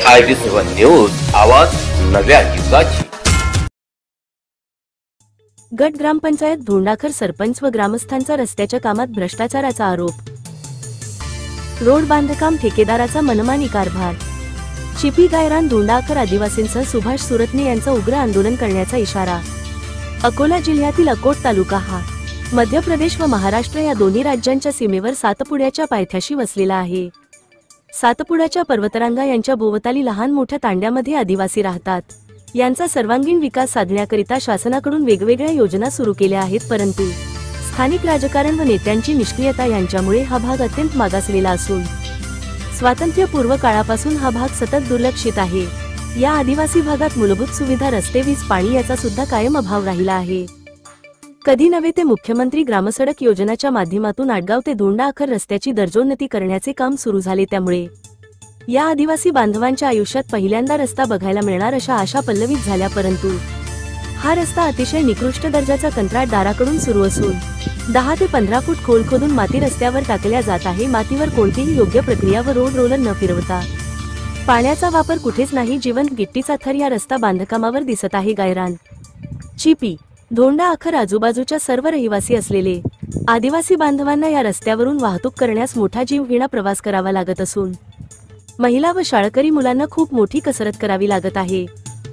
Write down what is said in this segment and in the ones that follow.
IB7 news, आवाज नव्या युगाची। गट ग्रामपंचायत धोंडाकर सरपंच व ग्रामस्थांचा रस्त्याच्या कामात भ्रष्टाचाराचा आरोप। रोड बांधकाम ठेकेदाराचा मनमानी कारभार। चिपी गायरान धोंडाकर आदिवासींसह सुभाष सुरतने यांचा उग्र आंदोलन करण्याचा इशारा। अकोला जिल्ह्यातील अकोट तालुका हा मध्य प्रदेश व महाराष्ट्र या दोन्ही राज्यांच्या सीमेवर सातपुड्याच्या पायथ्याशी वसलेला आहे। सातपुड्याच्या पर्वतरांगा यांच्या भोवताली लहान मोठ्या तांड्यामध्ये आदिवासी राहतात। यांचा सर्वांगीण विकास साधण्याकरिता शासनाकडून वेगवेगळ्या योजना सुरू केल्या आहेत, परंतु स्थानिक राजकारण व नेत्यांची निष्क्रियता यांच्यामुळे हा भाग अत्यंत मागासलेला असून स्वातंत्र्यपूर्व काळापासून हा भाग सतत दुर्लक्षित आहे। या आदिवासी भागात मूलभूत सुविधा, रस्ते, वीज, पाणी याचा सुद्धा कायम अभाव राहिला आहे। कधी नव्हे ते मुख्यमंत्री ग्रामसडक योजनेच्या माध्यमातून आडगाव ते धोंडाकर रस्त्याची दर्जोन्नती करण्याचे काम सुरू झाले, त्यामुळे या आदिवासी बांधवांच्या आयुष्यात पहिल्यांदा रस्ता बघायला मिळणार अशा आशा पल्लवित झाल्या, परंतु हा रस्ता अतिशय निकृष्ट दर्जाचा कंत्राटदाराकडून सुरू असून 10 ते 15 फूट खोल खोदून माती रस्त्यावर टाकल्या जात आहे। मातीवर कोणतीही योग्य प्रक्रिया व रोड रोलर न फिरवता पाण्याचा वापर कुठेच नाही। जिवंत गिट्टीचा थर या रस्ता बांधकामावर दिसत आहे। गायरान, चिपी, धोंडाकर आजूबाजूच्या सर्व रहिवासी असलेले आदिवासी बांधवांना या रस्त्यावरून वाहतूक करण्यास मोठा जीवघेणा प्रवास करावा लागत असून महिला व शाळकरी मुलांना खूप मोठी कसरत करावी लागत आहे।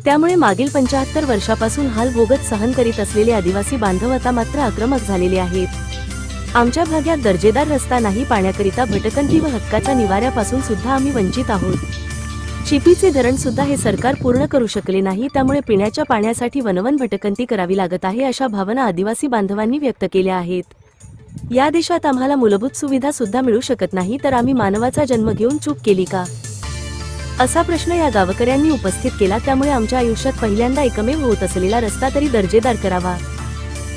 त्यामुळे मागील 75 वर्षापासून हाल भोगत सहन करीत असलेले आदिवासी बांधव आता मात्र आक्रमक झालेले आहेत। आमच्या भागात दर्जेदार रस्ता नाही, पाण्याकरिता भटकंती व हक्काच्या निवाऱ्यापासून सुद्धा आम्ही वंचित आहोत। चिपीचे धरण सुद्धा हे सरकार पूर्ण करू शकले नाही, त्यामुळे पिण्याच्या पाण्यासाठी वनवन भटकंती करावी लागत आहे, अशा भावना आदिवासी बांधवांनी व्यक्त केल्या आहेत। या देशात आम्हाला मूलभूत सुविधा सुद्धा मिळू शकत नाही, तर आम्ही मानवाचा जन्म घेऊन चूक केली का, असा प्रश्न या गावकऱ्यांनी उपस्थित केला। त्यामुळे आमच्या आयुष्यात पहिल्यांदा एकमेव होत असलेला रस्ता तरी दर्जेदार करावा,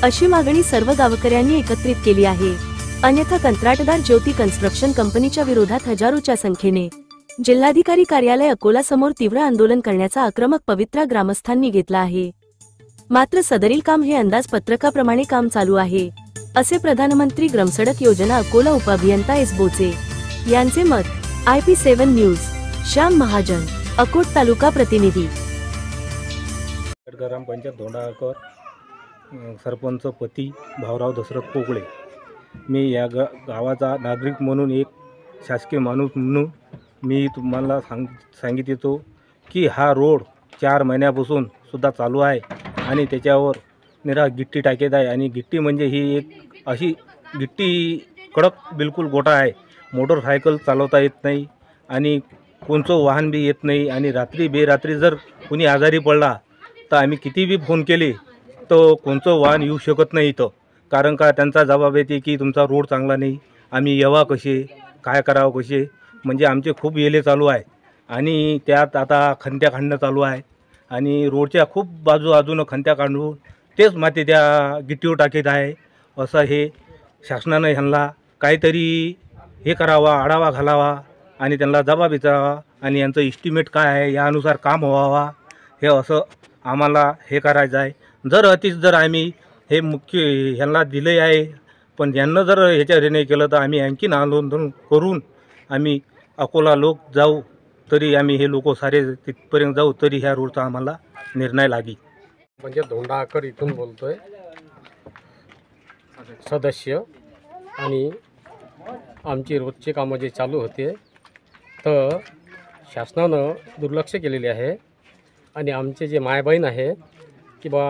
अशी मागणी सर्व गावकऱ्यांनी एकत्रित केली आहे। अन्यथा कंत्राटदार ज्योती कन्स्ट्रक्शन कंपनीच्या विरोधात हजारोच्या संख्येने जिल्हाधिकारी कार्यालय अकोला समोर तीव्र आंदोलन करण्याचा आक्रमक पवित्रा ग्रामस्थांनी घेतला आहे। मात्र सदरील काम हे अंदाजपत्रकाप्रमाणे काम चालू आहे, असे प्रधानमंत्री ग्रामसडक योजना अकोला उपअभियंता एस बोचे यांचे मत। IB7 न्यूज, श्याम महाजन, अकोट तालुका प्रतिनिधी। ग्रामपंचायत धोंडाकर सरपंच पती भाऊराव दशरथ पोकळे। मी या गावाचा नागरिक म्हणून, एक शासकीय माणूस म्हणून मी तुम्हाला सांगित येतो की हा रोड 4 महिन्यापासून सुद्धा चालू आहे आणि त्याच्यावर निरा गिट्टी टाकेत आहे। आणि गिट्टी म्हणजे ही एक अशी गिट्टी कडक बिलकुल गोटा आहे। मोटरसायकल चालवता येत नाही आणि कोणचं वाहन बी येत नाही। आणि रात्री बेरात्री जर कोणी आजारी पडला तर आम्ही किती बी फोन केले तर कोणचं वाहन येऊ शकत नाही इथं, कारण का त्यांचा जबाब येते की तुमचा रोड चांगला नाही, आम्ही येवा कसे, काय करावं कसे। म्हणजे आमचे खूप येले चालू आहे आणि त्यात आता खंत्या काढणं चालू आहे आणि रोडच्या खूप बाजूनं खंत्या काढून तेच माती त्या गिट्टीवर टाकीत आहे। असं हे शासनानं ह्यांना काहीतरी हे करावा, आढावा घालावा आणि त्यांना जबाब विचारावा आणि यांचं इस्टिमेट काय आहे यानुसार काम व्हावा, हे असं आम्हाला हे करायचं आहे। जर आम्ही हे मुख्य ह्यांना दिले आहे, पण यांना जर ह्याच्या नाही केलं तर आम्ही आणखीन आंदोलन करून आम्ही अकोला लोक जाऊ, तरी आम्ही हे लोक सारे तिथपर्यंत जाऊ, तरी ह्या रोडचा आम्हाला निर्णय लागी। म्हणजे धोंडाकर इथून बोलतोय, सदस्य। आणि आमची रोजचे कामं जे चालू होते तर शासनानं दुर्लक्ष केलेले आहे आणि आमचे जे मायबहीण आहे की बा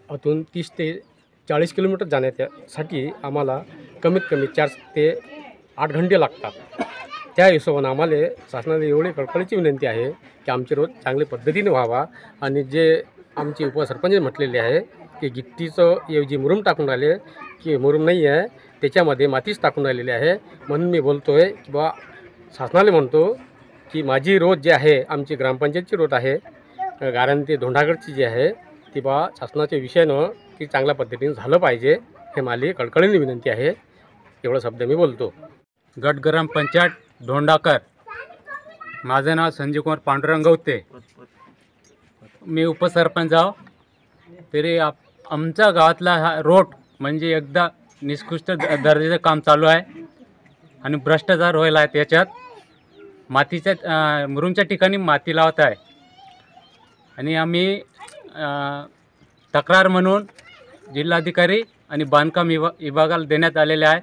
अजून 30 ते 40 किलोमीटर जाण्यासाठी आम्हाला कमीत कमी 4 ते 8 घंटे लागतात। त्या हिशोबानं आम्हाला शासनाला एवढी कळकळीची विनंती आहे की आमचे रोड चांगल्या पद्धतीने व्हावा। आणि जे आमचे उपसरपंच म्हटलेले आहे की गिट्टीचं ऐवजी मुरुम टाकून राहिले, की मुरुम नाही आहे त्याच्यामध्ये मातीच टाकून राहिलेली आहे। म्हणून मी बोलतो आहे की बा शासनाला म्हणतो की माझी रोड जे आहे, आमची ग्रामपंचायतची रोड आहे गायरान ते धोंडागरची जी आहे ती बा शासनाच्या विषयानं की चांगल्या पद्धतीने झालं पाहिजे, हे माझी कळकळीने विनंती आहे। एवढा शब्द मी बोलतो। गट ग्रामपंचायत धोंडाकर, माझं नाव संजीव कुमार पांडुरंग गवते, मी उपसरपंच आहो। तरी आमच्या गावातला हा रोड म्हणजे एकदा निकृष्ट दर्जाचं काम चालू आहे आणि भ्रष्टाचार व्हायला आहे त्याच्यात। मातीच्या मुरुमच्या ठिकाणी माती लावत आहे आणि आम्ही तक्रार म्हणून जिल्हाधिकारी आणि बांधकाम विभागाला देण्यात आलेले आहे.